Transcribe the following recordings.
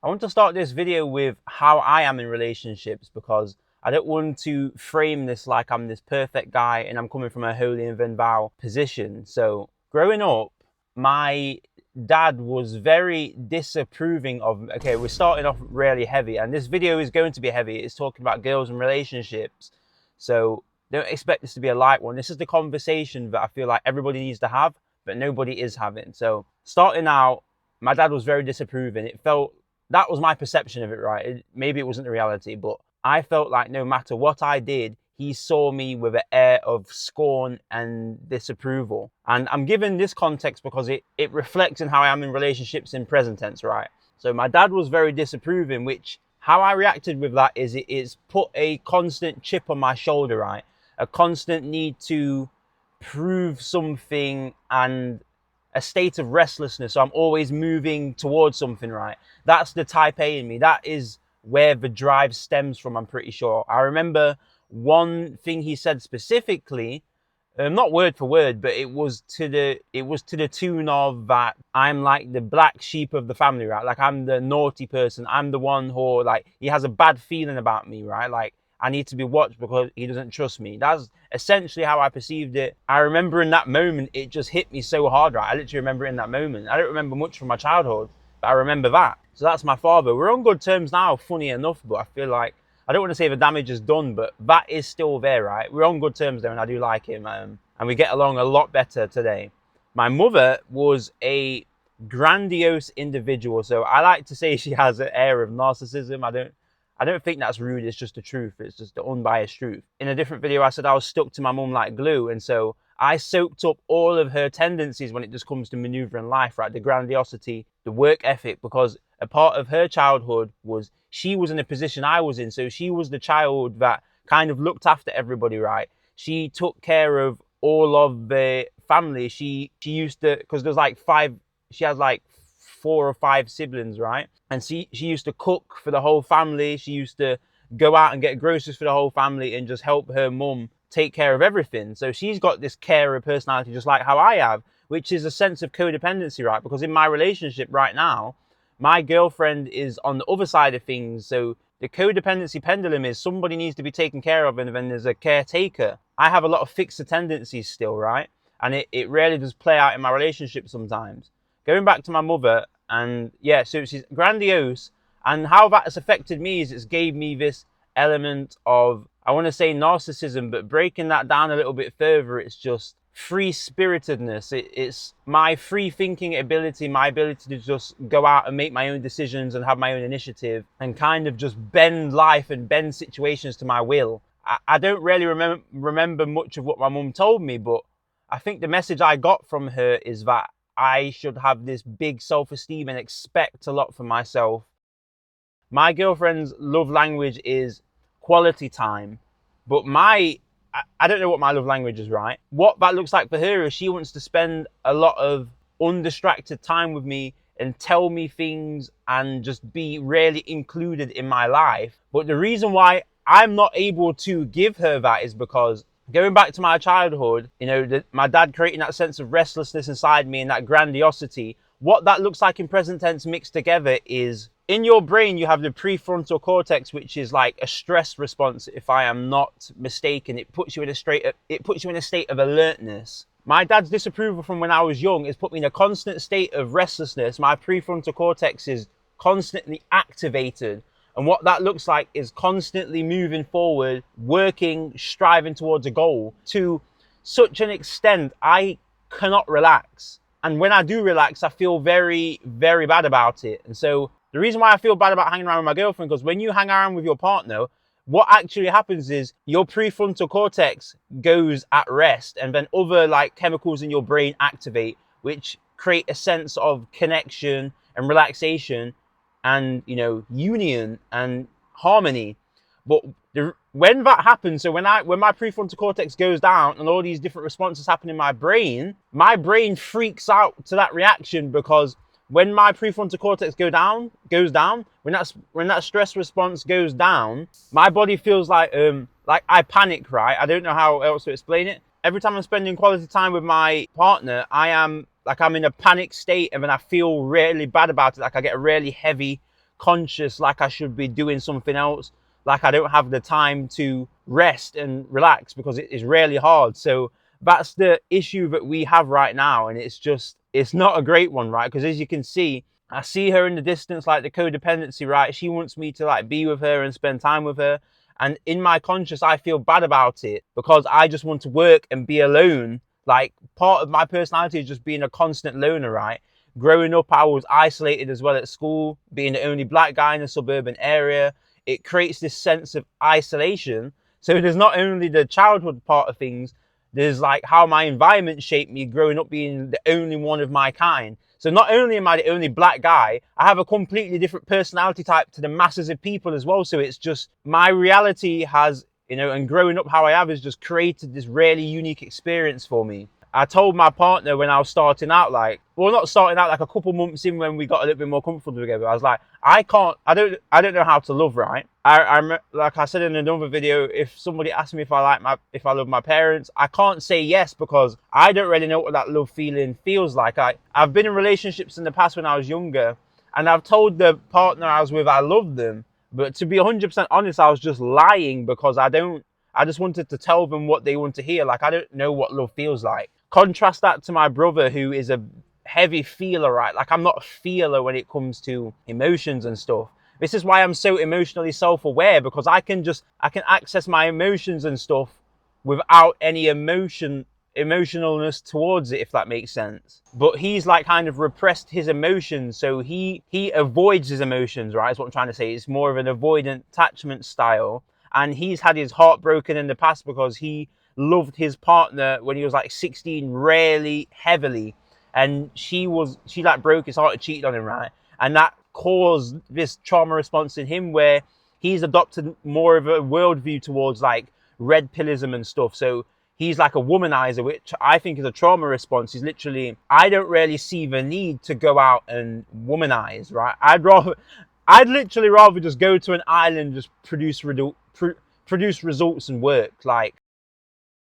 I want to start this video with how I am in relationships because I don't want to frame this like I'm this perfect guy and I'm coming from a holier than thou position. So growing up, my dad was very disapproving of, okay, we're starting off really heavy and this video is going to be heavy. It's talking about girls and relationships. So don't expect this to be a light one. This is the conversation that I feel like everybody needs to have, but nobody is having. So starting out, my dad was very disapproving. It felt that was my perception of it, right? Maybe it wasn't the reality, but I felt like no matter what I did, he saw me with an air of scorn and disapproval. And I'm giving this context because it reflects in how I am in relationships in present tense, right? So my dad was very disapproving, which how I reacted with that is it's put a constant chip on my shoulder, right? A constant need to prove something and a state of restlessness. So I'm always moving towards something, right? That's the type A in me. That is where the drive stems from, I'm pretty sure. I remember one thing he said specifically, not word for word, but it was to the tune of that I'm like the black sheep of the family, right? Like I'm the naughty person. I'm the one who like he has a bad feeling about me, right? Like I need to be watched because he doesn't trust me. That's essentially how I perceived it. I remember in that moment, it just hit me so hard, right? I literally remember in that moment. I don't remember much from my childhood, but I remember that. So that's my father. We're on good terms now, funny enough, but I feel like, I don't want to say the damage is done, but that is still there, right? We're on good terms there and I do like him. And we get along a lot better today. My mother was a grandiose individual. So I like to say she has an air of narcissism. I don't think that's rude. It's just the truth. It's just the unbiased truth. In a different video, I said I was stuck to my mum like glue. And so I soaked up all of her tendencies when it just comes to maneuvering life, right? The grandiosity, the work ethic, because a part of her childhood was she was in a position I was in. So she was the child that kind of looked after everybody, right? She took care of all of the family. She used to, because there's like five, she has like 4 or 5 siblings, right? And she used to cook for the whole family. She used to go out and get groceries for the whole family and just help her mum take care of everything. So she's got this carer personality just like how I have, which is a sense of codependency, right? Because in my relationship right now, my girlfriend is on the other side of things. So the codependency pendulum is somebody needs to be taken care of and then there's a caretaker. I have a lot of fixed tendencies still, right? And it really does play out in my relationship sometimes. Going back to my mother, and yeah, so she's grandiose, and how that has affected me is it's gave me this element of, I want to say narcissism, but breaking that down a little bit further, it's just free-spiritedness. It's my free thinking ability, my ability to just go out and make my own decisions and have my own initiative and kind of just bend life and bend situations to my will. I don't really remember much of what my mum told me, but I think the message I got from her is that I should have this big self-esteem and expect a lot from myself. My girlfriend's love language is quality time, but I don't know what my love language is, right? What that looks like for her is she wants to spend a lot of undistracted time with me and tell me things and just be really included in my life. But the reason why I'm not able to give her that is because going back to my childhood, my dad creating that sense of restlessness inside me and that grandiosity, what that looks like in present tense mixed together is in your brain, you have the prefrontal cortex, which is like a stress response. If I am not mistaken, it puts you in a state of alertness. My dad's disapproval from when I was young has put me in a constant state of restlessness. My prefrontal cortex is constantly activated. And what that looks like is constantly moving forward, working, striving towards a goal to such an extent I cannot relax. And when I do relax, I feel very, very bad about it. And so the reason why I feel bad about hanging around with my girlfriend, because when you hang around with your partner, what actually happens is your prefrontal cortex goes at rest and then other like chemicals in your brain activate, which create a sense of connection and relaxation and union and harmony. But when that happens, so when my prefrontal cortex goes down and all these different responses happen in my brain freaks out to that reaction, because when my prefrontal cortex goes down, when that stress response goes down, my body feels like I panic, right? I don't know how else to explain it. Every time I'm spending quality time with my partner, I'm in a panic state and then I feel really bad about it. Like I get a really heavy conscious, like I should be doing something else, like I don't have the time to rest and relax because it is really hard. So that's the issue that we have right now, and it's not a great one, right? Because as you can see, I see her in the distance, like the codependency, right? She wants me to like be with her and spend time with her, and in my conscience I feel bad about it because I just want to work and be alone. Like, part of my personality is just being a constant loner, right? Growing up, I was isolated as well at school, being the only black guy in a suburban area. It creates this sense of isolation. So there's not only the childhood part of things, there's like how my environment shaped me growing up being the only one of my kind. So not only am I the only black guy, I have a completely different personality type to the masses of people as well. So it's just my reality has, and growing up how I have has just created this really unique experience for me. I told my partner when I was starting out, not starting out, like a couple months in when we got a little bit more comfortable together, I was like, I don't know how to love, right? Like I said in another video, if somebody asked me if I love my parents, I can't say yes because I don't really know what that love feeling feels like. I've been in relationships in the past when I was younger, and I've told the partner I was with I loved them, but to be 100% honest, I was just lying because I just wanted to tell them what they want to hear. Like, I don't know what love feels like. Contrast that to my brother, who is a heavy feeler, right? Like, I'm not a feeler when it comes to emotions and stuff. This is why I'm so emotionally self-aware, because I can access my emotions and stuff without any emotionalness towards it, if that makes sense. But he's like kind of repressed his emotions, so he avoids his emotions, right? That's what I'm trying to say. It's more of an avoidant attachment style. And he's had his heart broken in the past because he loved his partner when he was like 16 really heavily, and she like broke his heart and cheated on him, right? And that caused this trauma response in him where he's adopted more of a worldview towards like red pillism and stuff. So he's like a womanizer, which I think is a trauma response. He's literally, I don't really see the need to go out and womanize, right? I'd literally rather just go to an island and just produce results and work. Like,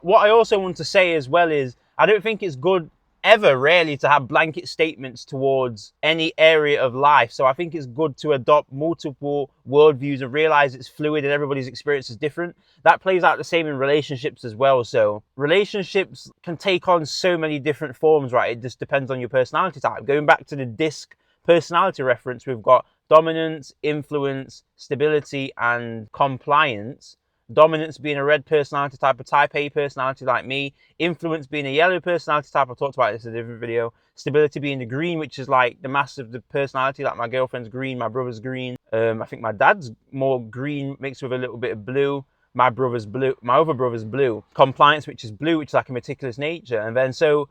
what I also want to say as well is, I don't think it's good ever really to have blanket statements towards any area of life. So I think it's good to adopt multiple worldviews and realize it's fluid and everybody's experience is different. That plays out the same in relationships as well. So relationships can take on so many different forms, right? It just depends on your personality type. Going back to the DISC personality reference, we've got dominance, influence, stability, and compliance. Dominance being a red personality type, a type A personality like me. Influence being a yellow personality type. I talked about this in a different video. Stability being the green, which is like the mass of the personality. Like my girlfriend's green, my brother's green. I think my dad's more green mixed with a little bit of blue. My brother's blue. My other brother's blue. Compliance, which is blue, which is like a meticulous nature. And then so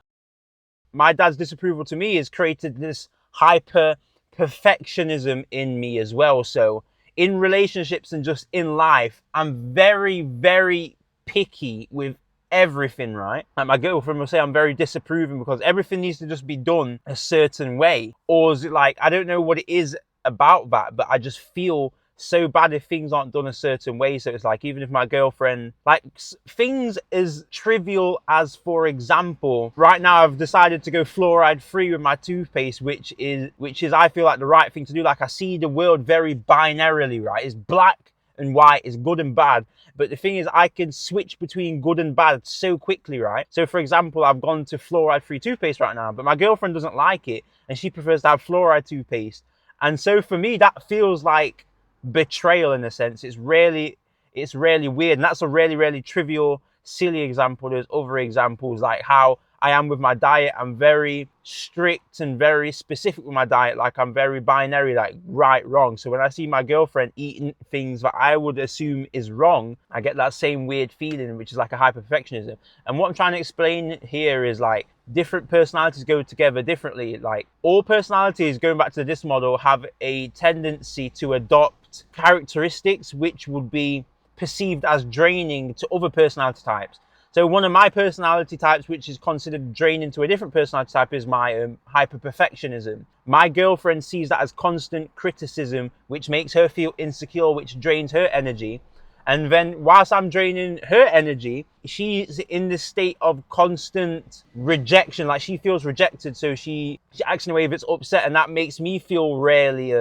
my dad's disapproval to me has created this hyper perfectionism in me as well. So in relationships and just in life, I'm very, very picky with everything, right? Like my girlfriend will say I'm very disapproving because everything needs to just be done a certain way. Or is it like, I don't know what it is about that, but I just feel so bad if things aren't done a certain way. So it's like, even if my girlfriend, like things as trivial as, for example, right now I've decided to go fluoride free with my toothpaste, which is I feel like the right thing to do. Like, I see the world very binarily, right? It's black and white, it's good and bad. But the thing is, I can switch between good and bad so quickly, right? So for example, I've gone to fluoride free toothpaste right now, but my girlfriend doesn't like it and she prefers to have fluoride toothpaste. And so for me, that feels like betrayal in a sense. It's really weird, and that's a really trivial, silly example. There's other examples, like how I am with my diet. I'm very strict and very specific with my diet. Like, I'm very binary, like right, wrong. So when I see my girlfriend eating things that I would assume is wrong, I get that same weird feeling, which is like a hyper-perfectionism. And what I'm trying to explain here is like, different personalities go together differently. Like, all personalities, going back to this model, have a tendency to adopt characteristics which would be perceived as draining to other personality types. So one of my personality types, which is considered draining to a different personality type, is my hyper-perfectionism. My girlfriend sees that as constant criticism, which makes her feel insecure, which drains her energy. And then whilst I'm draining her energy, she's in this state of constant rejection. Like, she feels rejected, so she acts in a way that's upset, and that makes me feel really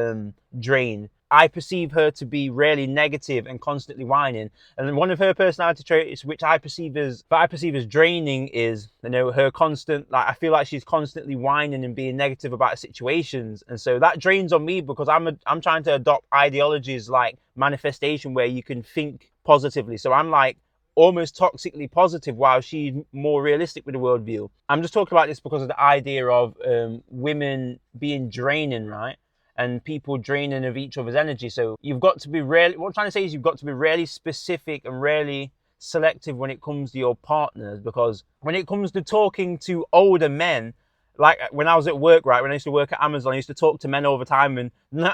drained. I perceive her to be really negative and constantly whining. And one of her personality traits, which I perceive as draining, is, you know, her constant, like, I feel like she's constantly whining and being negative about situations. And so that drains on me, because I'm trying to adopt ideologies like manifestation, where you can think positively. So I'm like almost toxically positive, while she's more realistic with the worldview. I'm just talking about this because of the idea of women being draining, right? And people draining of each other's energy. So you've got to be really, what I'm trying to say is, you've got to be really specific and really selective when it comes to your partners, because when it comes to talking to older men, like when I was at work, right, when I used to work at Amazon, I used to talk to men all the time, and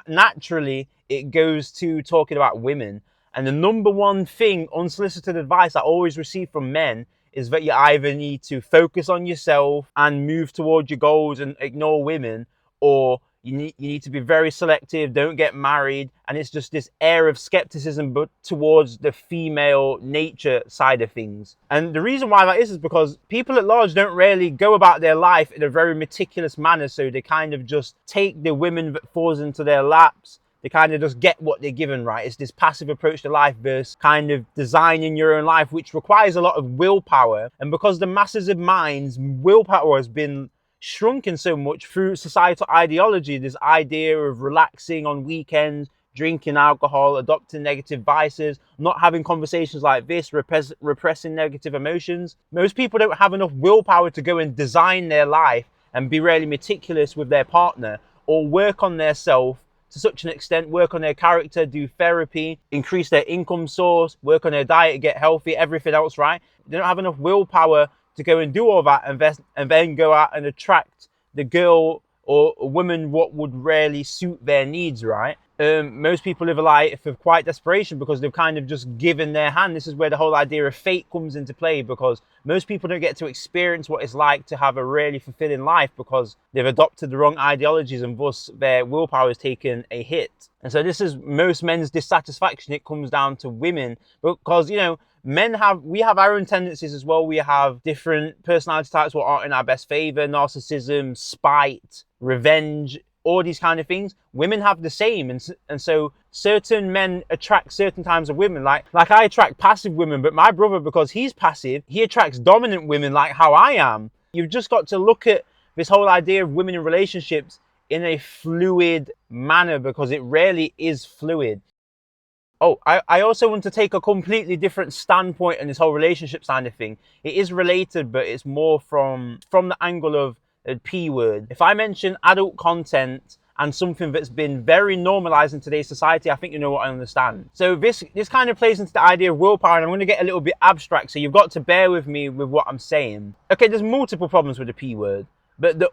naturally it goes to talking about women. And the number one thing, unsolicited advice I always receive from men, is that you either need to focus on yourself and move towards your goals and ignore women, or you need to be very selective, don't get married. And it's just this air of skepticism but towards the female nature side of things. And the reason why that is because people at large don't really go about their life in a very meticulous manner. So they kind of just take the women that falls into their laps. They kind of just get what they're given, right? It's this passive approach to life versus kind of designing your own life, which requires a lot of willpower. And because the masses of minds, willpower has been shrunken so much through societal ideology, this idea of relaxing on weekends, drinking alcohol, adopting negative vices, not having conversations like this, repressing negative emotions. Most people don't have enough willpower to go and design their life and be really meticulous with their partner, or work on their self to such an extent, work on their character, do therapy, increase their income source, work on their diet, get healthy, everything else, right? They don't have enough willpower to go and do all that, invest, and then go out and attract the girl or woman what would really suit their needs, right? Most people live a life of quiet desperation because they've kind of just given their hand. This is where the whole idea of fate comes into play, because most people don't get to experience what it's like to have a really fulfilling life because they've adopted the wrong ideologies, and thus their willpower has taken a hit. And so this is most men's dissatisfaction. It comes down to women, because, you know, we have our own tendencies as well. We have different personality types what aren't in our best favor: narcissism, spite, revenge, all these kind of things. Women have the same, and so certain men attract certain types of women. Like I attract passive women, but my brother, because he's passive, he attracts dominant women like how I am. You've just got to look at this whole idea of women in relationships in a fluid manner, because it really is fluid. Oh, I also want to take a completely different standpoint on this whole relationship side of thing. It is related, but it's more from the angle of a P word. If I mention adult content and something that's been very normalized in today's society, I think you know what I understand. So this kind of plays into the idea of willpower, and I'm going to get a little bit abstract, so you've got to bear with me with what I'm saying. Okay, there's multiple problems with the P word, but the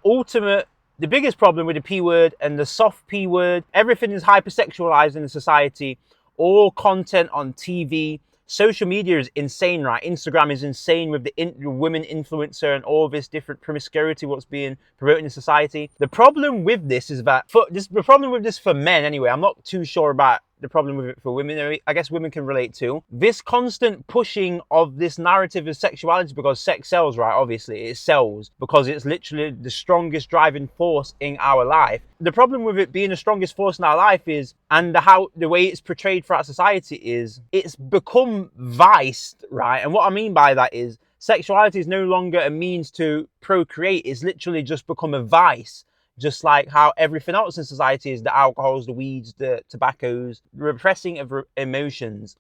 biggest problem with the P word and the soft P word, everything is hypersexualized in the society. All content on TV, social media is insane, right? Instagram is insane with the women influencer and all this different promiscuity what's being promoted in society. The problem with this is that, the problem with this for men anyway, I'm not too sure about the problem with it for women. I guess women can relate too. This constant pushing of this narrative of sexuality, because sex sells, right? Obviously, it sells because it's literally the strongest driving force in our life. The problem with it being the strongest force in our life is, and the way it's portrayed throughout society is, it's become vice, right? And what I mean by that is, sexuality is no longer a means to procreate. It's literally just become a vice. Just like how everything else in society is, the alcohols, the weeds, the tobaccos, the repressing of emotions.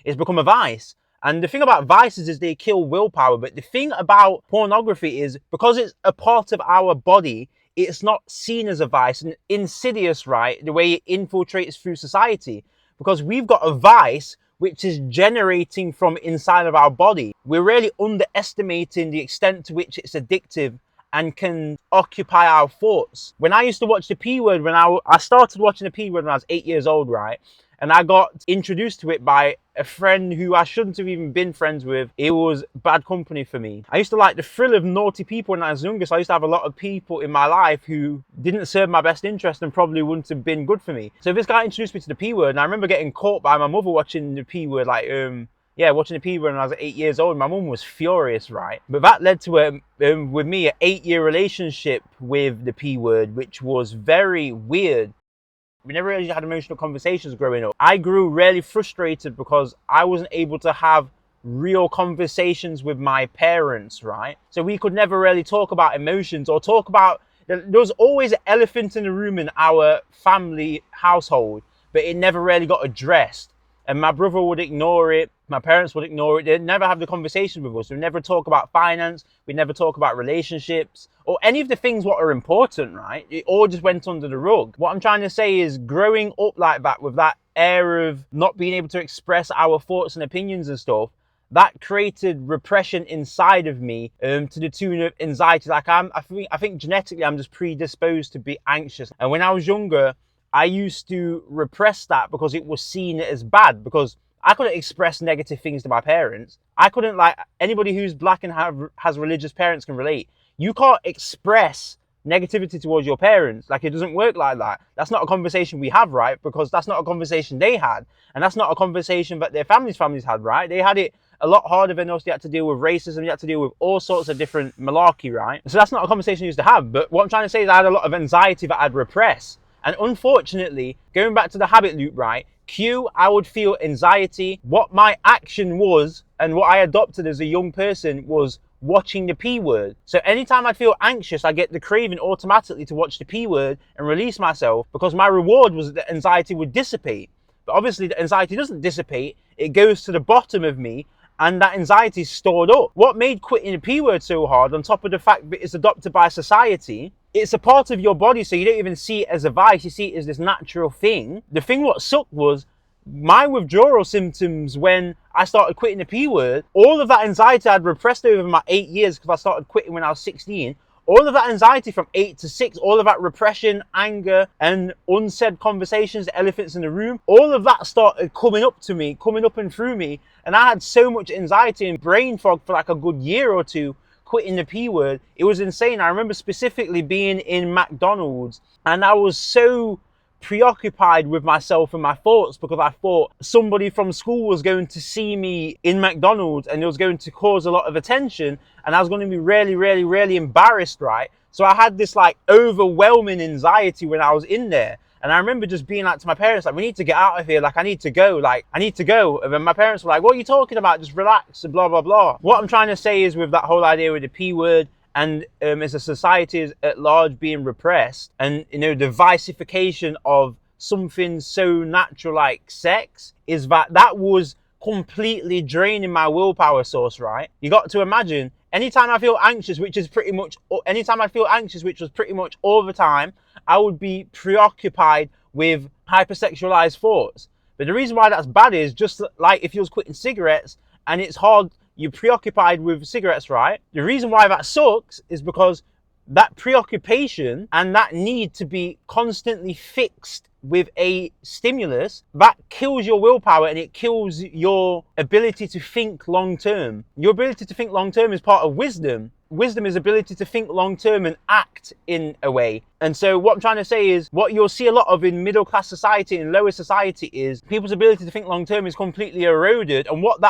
It's become a vice. And the thing about vices is they kill willpower. But the thing about pornography is, because it's a part of our body, it's not seen as a vice. And insidious, right? The way it infiltrates through society. Because we've got a vice which is generating from inside of our body. We're really underestimating the extent to which it's addictive and can occupy our thoughts. When I used to watch the P word, when I started watching the P word when I was 8 years old, right? And I got introduced to it by a friend who I shouldn't have even been friends with. It was bad company for me. I used to like the thrill of naughty people when I was younger, so I used to have a lot of people in my life who didn't serve my best interest and probably wouldn't have been good for me. So this guy introduced me to the P word, and I remember getting caught by my mother watching the P word, watching the P word when I was 8 years old. My mum was furious, right? But that led to with me, an 8-year relationship with the P word, which was very weird. We never really had emotional conversations growing up. I grew really frustrated because I wasn't able to have real conversations with my parents, right? So we could never really talk about emotions or talk about, there was always an elephant in the room in our family household, but it never really got addressed. And my brother would ignore it. My parents would ignore it. They'd never have the conversation with us. We'd never talk about finance. We'd never talk about relationships or any of the things what are important, right? It all just went under the rug. What I'm trying to say is growing up like that with that air of not being able to express our thoughts and opinions and stuff, that created repression inside of me to the tune of anxiety. Like I think genetically I'm just predisposed to be anxious. And when I was younger, I used to repress that because it was seen as bad, because I couldn't express negative things to my parents. I couldn't, like, anybody who's black and has religious parents can relate. You can't express negativity towards your parents. Like, it doesn't work like that. That's not a conversation we have, right? Because that's not a conversation they had. And that's not a conversation that their families had, right? They had it a lot harder than us. They had to deal with racism. They had to deal with all sorts of different malarkey, right? So that's not a conversation you used to have. But what I'm trying to say is I had a lot of anxiety that I'd repress. And unfortunately, going back to the habit loop, right? I would feel anxiety. What my action was and what I adopted as a young person was watching the P word. So anytime I feel anxious, I get the craving automatically to watch the P word and release myself, because my reward was that anxiety would dissipate. But obviously the anxiety doesn't dissipate. It goes to the bottom of me, and that anxiety is stored up. What made quitting the P word so hard, on top of the fact that it's adopted by society, it's a part of your body, so you don't even see it as a vice, you see it as this natural thing. The thing what sucked was my withdrawal symptoms when I started quitting the P word. All of that anxiety I'd repressed over my 8 years, because I started quitting when I was 16. All of that anxiety from 8 to 6, all of that repression, anger, and unsaid conversations, the elephants in the room, all of that started coming up and through me. And I had so much anxiety and brain fog for like a good year or two quitting the P word. It was insane. I remember specifically being in McDonald's, and I was so preoccupied with myself and my thoughts, because I thought somebody from school was going to see me in McDonald's and it was going to cause a lot of attention, and I was going to be really embarrassed, right? So I had this like overwhelming anxiety when I was in there. And I remember just being like to my parents, like, we need to get out of here. Like, I need to go. And then my parents were like, what are you talking about? Just relax and blah, blah, blah. What I'm trying to say is, with that whole idea with the P word, and as a society at large being repressed, and, you know, the vicification of something so natural like sex, is that was completely draining my willpower source, right? You got to imagine, anytime I feel anxious, which was pretty much all the time, I would be preoccupied with hypersexualized thoughts. But the reason why that's bad is, just like if you was quitting cigarettes and it's hard, you're preoccupied with cigarettes, right? The reason why that sucks is because that preoccupation and that need to be constantly fixed with a stimulus, that kills your willpower, and it kills your ability to think long term. Your ability to think long term is part of wisdom. Wisdom is ability to think long term and act in a way. And so what I'm trying to say is, what you'll see a lot of in middle class society and lower society is people's ability to think long term is completely eroded. And what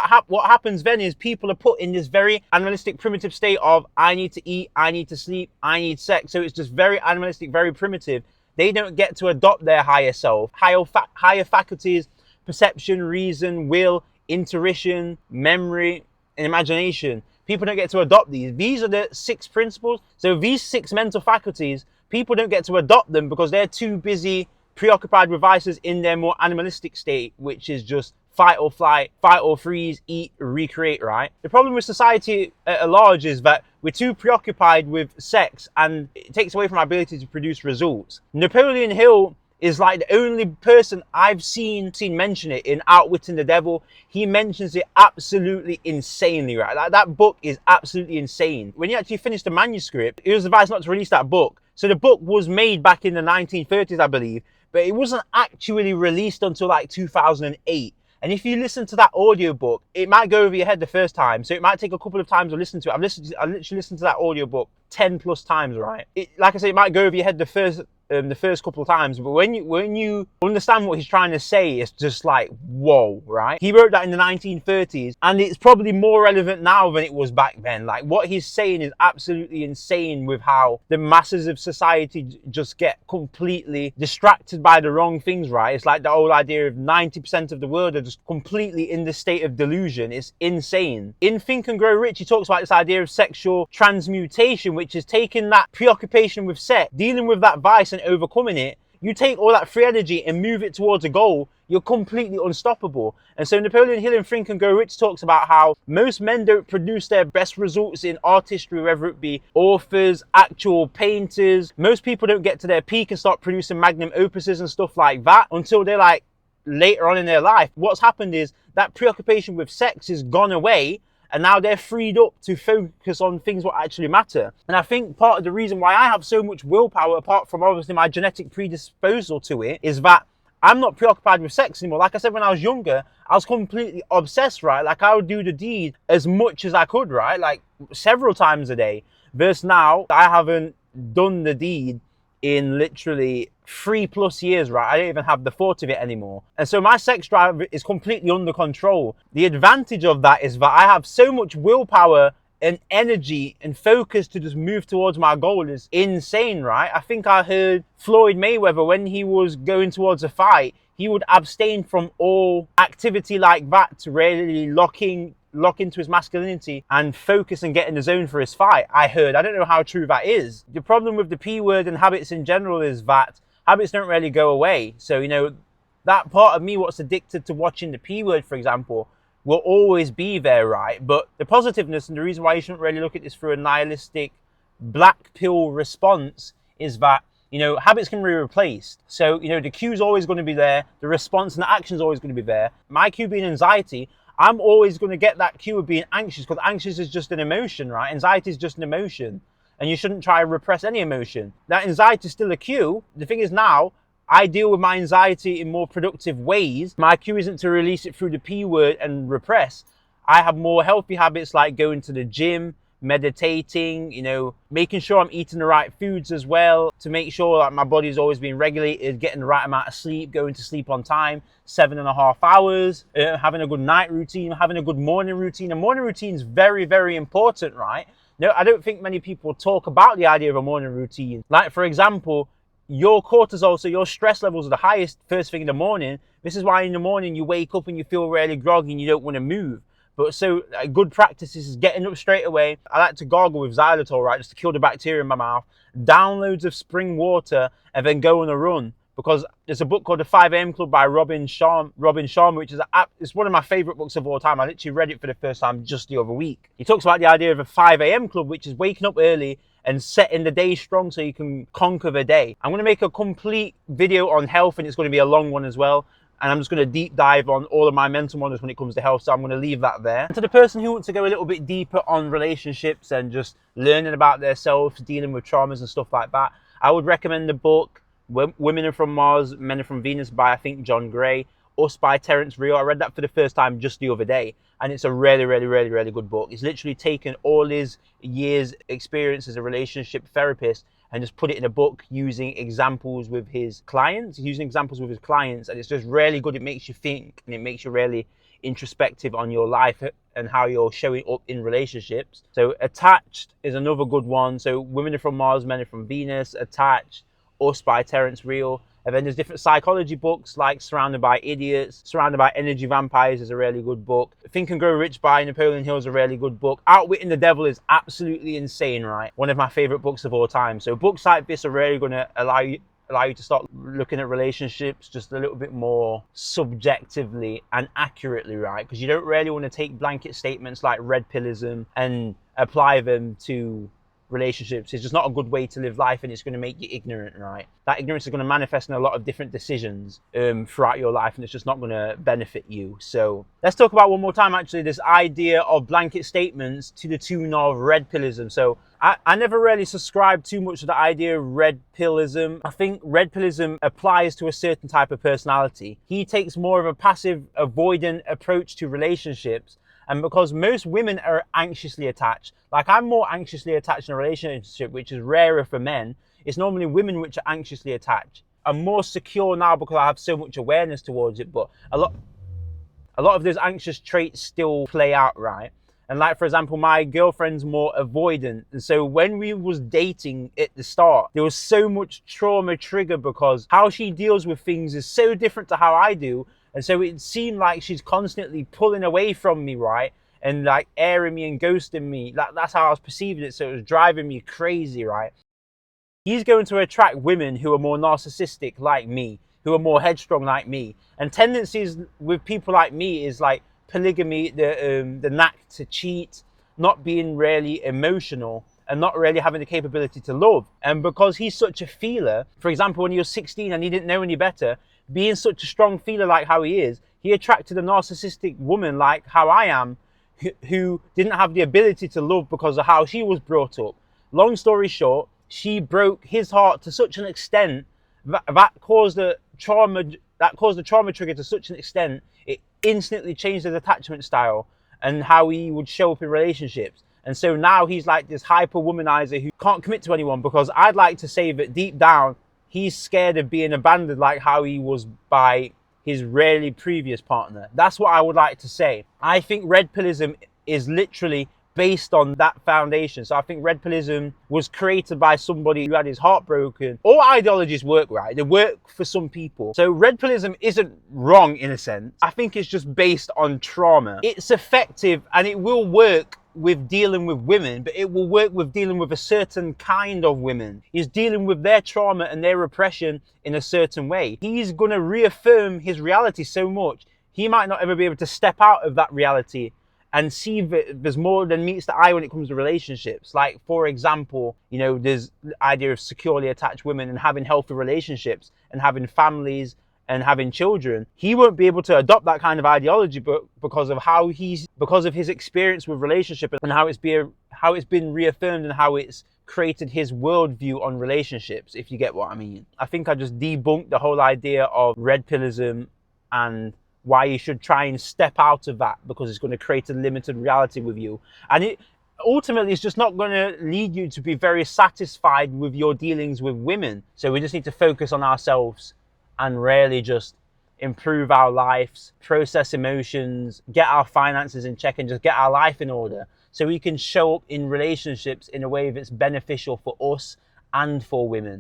happens then is people are put in this very animalistic, primitive state of, I need to eat, I need to sleep, I need sex. So it's just very animalistic, very primitive. They don't get to adopt their higher self, higher faculties, perception, reason, will, intuition, memory, and imagination. People don't get to adopt these. These are the 6 principles. So these 6 mental faculties, people don't get to adopt them because they're too busy, preoccupied with vices in their more animalistic state, which is just fight or flight, fight or freeze, eat, recreate, right? The problem with society at large is that we're too preoccupied with sex, and it takes away from our ability to produce results. Napoleon Hill is like the only person I've seen mention it in Outwitting the Devil. He mentions it absolutely insanely, right? Like, that book is absolutely insane. When he actually finished the manuscript, he was advised not to release that book. So the book was made back in the 1930s, I believe, but it wasn't actually released until like 2008. And if you listen to that audiobook, it might go over your head the first time. So it might take a couple of times to listen to it. I literally listened to that audiobook 10 plus times, right? Like I said, it might go over your head the the first couple of times, but when you understand what he's trying to say, it's just like, whoa, right? He wrote that in the 1930s, and it's probably more relevant now than it was back then. Like, what he's saying is absolutely insane with how the masses of society just get completely distracted by the wrong things, right? It's like the whole idea of 90% of the world are just completely in the state of delusion. It's insane. In Think and Grow Rich, he talks about this idea of sexual transmutation, which is taking that preoccupation with sex, dealing with that vice and overcoming it. You take all that free energy and move it towards a goal, you're completely unstoppable. And so Napoleon Hill in Think and Grow Rich talks about how most men don't produce their best results in artistry, whether it be authors, actual painters. Most people don't get to their peak and start producing magnum opuses and stuff like that until they're like later on in their life. What's happened is that preoccupation with sex has gone away, and now they're freed up to focus on things what actually matter. And I think part of the reason why I have so much willpower, apart from obviously my genetic predisposal to it, is that I'm not preoccupied with sex anymore. Like I said, when I was younger, I was completely obsessed, right? Like, I would do the deed as much as I could, right? Like, several times a day. Versus now, I haven't done the deed in literally 3+ years, right? I don't even have the thought of it anymore. And so my sex drive is completely under control. The advantage of that is that I have so much willpower and energy and focus to just move towards my goal is insane, right? I think I heard Floyd Mayweather, when he was going towards a fight, he would abstain from all activity like that to really lock into his masculinity and focus and get in the zone for his fight. I don't know how true that is. The problem with the P word and habits in general is that habits don't really go away. So, you know, that part of me what's addicted to watching the P word, for example, will always be there, right? But the positiveness and the reason why you shouldn't really look at this through a nihilistic black pill response is that, you know, habits can be replaced. So, you know, the cue's always going to be there. The response and the action's always going to be there. My cue being anxiety, I'm always going to get that cue of being anxious, because anxious is just an emotion, right? Anxiety is just an emotion, and you shouldn't try to repress any emotion. That anxiety is still a cue. The thing is now, I deal with my anxiety in more productive ways. My cue isn't to release it through the P word and repress. I have more healthy habits like going to the gym, meditating, you know, making sure I'm eating the right foods as well, to make sure that my body's always being regulated, getting the right amount of sleep, going to sleep on time, 7.5 hours, having a good night routine, having a good morning routine. A morning routine is very, very important, right? No, I don't think many people talk about the idea of a morning routine. Like, for example, your cortisol, so your stress levels are the highest first thing in the morning. This is why in the morning you wake up and you feel really groggy and you don't want to move. But so a good practice is getting up straight away. I like to gargle with xylitol, right, just to kill the bacteria in my mouth. Downloads of spring water, and then go on a run. Because there's a book called The 5 a.m. Club by Robin Sharma, which is it's one of my favorite books of all time. I literally read it for the first time just the other week. He talks about the idea of a 5 a.m. club, which is waking up early and setting the day strong so you can conquer the day. I'm going to make a complete video on health, and it's going to be a long one as well. And I'm just going to deep dive on all of my mental models when it comes to health. So I'm going to leave that there. And to the person who wants to go a little bit deeper on relationships and just learning about themselves, dealing with traumas and stuff like that, I would recommend the book Women Are From Mars, Men Are From Venus by, I think, John Gray. Us by Terence Real. I read that for the first time just the other day. And it's a really, really, really, really good book. It's literally taken all his years' experience as a relationship therapist and just put it in a book using examples with his clients. And it's just really good. It makes you think, and it makes you really introspective on your life and how you're showing up in relationships. So Attached is another good one. So Women Are From Mars, Men Are From Venus, Attached, Us by Terence Real. And then there's different psychology books like Surrounded by Idiots, Surrounded by Energy Vampires is a really good book. Think and Grow Rich by Napoleon Hill is a really good book. Outwitting the Devil is absolutely insane, right? One of my favorite books of all time. So books like this are really going to allow you to start looking at relationships just a little bit more subjectively and accurately, right? Because you don't really want to take blanket statements like red pillism and apply them to relationships. It's just not a good way to live life, and it's going to make you ignorant, right? That ignorance is going to manifest in a lot of different decisions throughout your life, and it's just not going to benefit you. So let's talk about one more time actually this idea of blanket statements to the tune of red pillism. So I never really subscribed too much to the idea of red pillism. I think red pillism applies to a certain type of personality. He takes more of a passive avoidant approach to relationships. And because most women are anxiously attached, like I'm more anxiously attached in a relationship, which is rarer for men. It's normally women which are anxiously attached. I'm more secure now because I have so much awareness towards it, but a lot of those anxious traits still play out, right? And like, for example, my girlfriend's more avoidant. And so when we was dating at the start, there was so much trauma trigger because how she deals with things is so different to how I do. And so it seemed like she's constantly pulling away from me, right? And like airing me and ghosting me. That's how I was perceiving it. So it was driving me crazy, right? He's going to attract women who are more narcissistic like me, who are more headstrong like me. And tendencies with people like me is like polygamy, the knack to cheat, not being really emotional, and not really having the capability to love. And because he's such a feeler, for example, when he was 16 and he didn't know any better, being such a strong feeler like how he is, he attracted a narcissistic woman like how I am, who didn't have the ability to love because of how she was brought up. Long story short, she broke his heart to such an extent that caused the trauma trigger to such an extent it instantly changed his attachment style and how he would show up in relationships. And so now he's like this hyper womanizer who can't commit to anyone, because I'd like to say that deep down he's scared of being abandoned like how he was by his rarely previous partner. That's what I would like to say. I think red pillism is literally based on that foundation. So I think red pillism was created by somebody who had his heart broken. All ideologies work, right? They work for some people. So red pillism isn't wrong in a sense. I think it's just based on trauma. It's effective and it will work with dealing with women, but it will work with dealing with a certain kind of women. He's dealing with their trauma and their repression in a certain way. He's going to reaffirm his reality so much, he might not ever be able to step out of that reality and see that there's more than meets the eye when it comes to relationships. Like, for example, you know, there's the idea of securely attached women and having healthy relationships and having families and having children. He won't be able to adopt that kind of ideology, but because of his experience with relationship and how it's been reaffirmed and how it's created his worldview on relationships, if you get what I mean. I think I just debunked the whole idea of red pillism and why you should try and step out of that, because it's going to create a limited reality with you. And it ultimately is just not going to lead you to be very satisfied with your dealings with women. So we just need to focus on ourselves and really just improve our lives, process emotions, get our finances in check, and just get our life in order so we can show up in relationships in a way that's beneficial for us and for women.